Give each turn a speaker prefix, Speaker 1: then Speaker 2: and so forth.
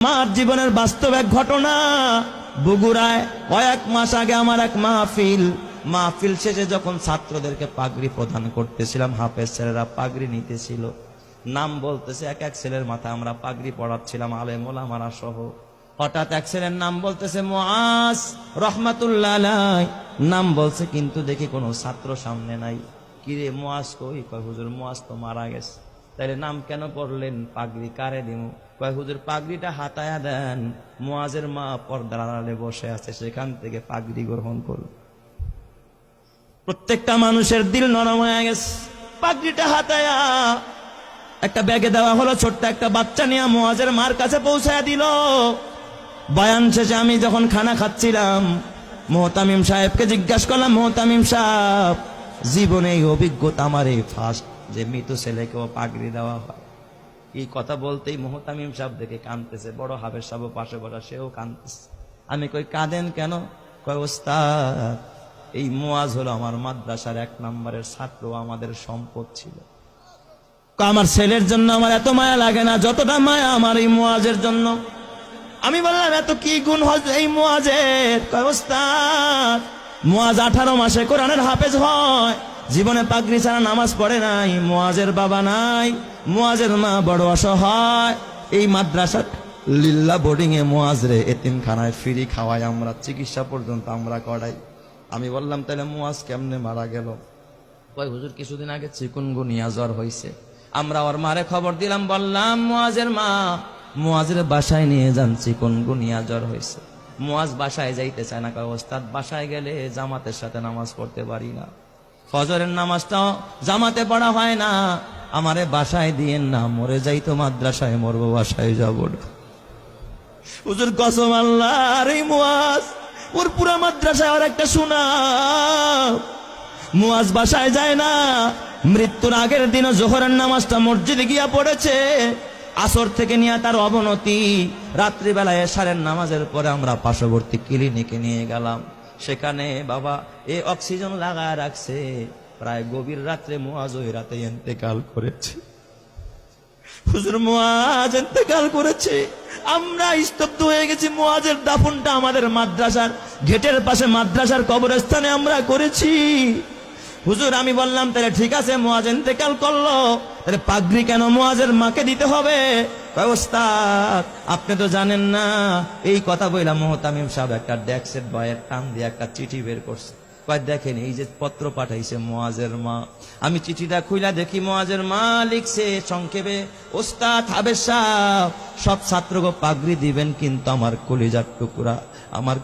Speaker 1: আমার জীবনের বাস্তব এক ঘটনা। বগুড়ায় কয়েক মাস আগে আমার এক মাহফিল শেষে যখন ছাত্রদেরকে পাগড়ি প্রদান করতেছিলাম, হাফেজ ছেলেরা পাগড়ি নিতেছিল, নাম বলতেছে এক এক ছেলের মাথায় আমরা পাগড়ি পড়াচ্ছিলাম, আলেম ওলামারা সহ। হঠাৎ এক ছেলের নাম বলতেছে মুআজ রহমাতুল্লাহ আলাইহি, নাম বলছে, কিন্তু দেখি কোনো ছাত্র সামনে নাই। কিরে মুআজ কই? কয় হুজুর মুআজ তো মারা গেছে। তাইলে নাম কেন পড়লেন? পাগড়ি কারে দিমু? কয় হুজুর পাগড়িটা হাতায়া দেন, মুআজের মা পর্দার আড়ালে বসে আছে, সেখান থেকে পাগড়ি গ্রহণ করুন। প্রত্যেকটা মানুষের দিল নরম হয়ে গেছে। পাগড়িটা হাতায়া একটা ব্যাগে দেওয়া হলো, ছোট্ট একটা বাচ্চা নিয়ে মুআজের মার কাছে পৌঁছায়া দিল। বয়ান শেষে আমি যখন খানা খাচ্ছিলাম, মুহতামিম সাহেবকে জিজ্ঞাসা করলাম, মুহতামিম সাহেব, জীবনে এই অভিজ্ঞতা আমার এই ফার্স্ট যে মৃত ছেলেকেও পাগড়ি দেওয়া হয়। এই কথা বলতেই মুহতামিম সাহেব দেখে কাঁদতেছে, বড় হাফেজ সাহেব পাশে বসা, সেও কাঁদতেছে। আমি কই কাঁদেন কেন? কয় ওস্তাদ, এই মুআজ হলো আমার মাদ্রাসার 1 নম্বরের ছাত্র, আমাদের সম্পদ ছিল। আমার ছেলের জন্য আমার এত মায়া লাগে না যতটা মায়া আমার এই মুআজের জন্য। আমি বললাম এত কি গুণ হয় এই মুআজের? কয় ওস্তাদ, মুআজ 18 মাসে কোরআনের হাফেজ হয়, জীবনে পাগড়ি ছাড়া নামাজ পড়ে নাই, মুআজের বাবা নাই, মুআজের মা বড় অসহায়, এই মাদ্রাসা লিল্লা বোর্ডিং এ মুআজ রে এতিমখানায় ফ্রি খাওয়াই আমরা, চিকিৎসা পর্যন্ত আমরা করাই। আমি বললাম তাহলে মুআজ কেমনে মারা গেল? কয় হুজুর কিছুদিন আগে চিকুনগুনিয়া জ্বর হয়েছে, আমরা ওর মারে খবর দিলাম, বললাম মুআজের মা মুআজের বাসায় নিয়ে যান, চিকুনগুনিয়া জ্বর হয়েছে। মুআজ বাসায় যাইতে চায় না। কয় ওস্তাদ, বাসায় গেলে জামাতের সাথে নামাজ পড়তে পারি না, ফজরের নামাজটাও জামাতে পড়া হয় না, আমারে বাসায় দিয়েন না, মরে যাইতো মাদ্রাসায় মরবো, বাসায় যাব না। হুজুর কসম আল্লাহ, আর এই মুআজ ওর পুরা মাদ্রাসায় আর একটা সুনাম। মুআজ বাসায় যায় না, মৃত্যুর আগের দিনও জোহরের নামাজটা মসজিদে গিয়া পড়েছে, আসর থেকে নিয়ে তার অবনতি, রাত্রিবেলায় এশারের নামাজের পরে আমরা পার্শ্ববর্তী ক্লিনিকে নিয়ে গেলাম, সেখানে বাবা অক্সিজেন লাগায় রাখছে। প্রায় গভীর রাত্রে মুআজ ওই রাতে ইন্তেকাল করেছে। হুজুর মুআজ ইন্তেকাল করেছে, আমরা স্তব্ধ হয়ে গেছি। মুআজের দাফনটা আমাদের মাদ্রাসার গেটের পাশে মাদ্রাসার কবরস্থানে আমরা করেছি। হুজুর আমি বললাম তাহলে ঠিক আছে, মুআজ ইন্তেকাল করলো, তাহলে পাগড়ি কেন মুআজের মাকে দিতে হবে? কয় ওস্তাদ, আপনি তো জানেন না। এই কথা বললাম, মুহতামিম সাহেব একটা ডেস্কের বয়ের টান দিয়ে একটা চিঠি বের করছে। কয় দেখেন, এই যে পত্র পাঠাইছে মুআজের মা। আমি চিঠিটা খুইলা দেখি মুআজের মা লিখছে সংক্ষেপে, ওস্তাদ হাফেজ সাহেব, সব ছাত্রকে পাগড়ি দিবেন, কিন্তু আমার কলিজার টুকরা, আমার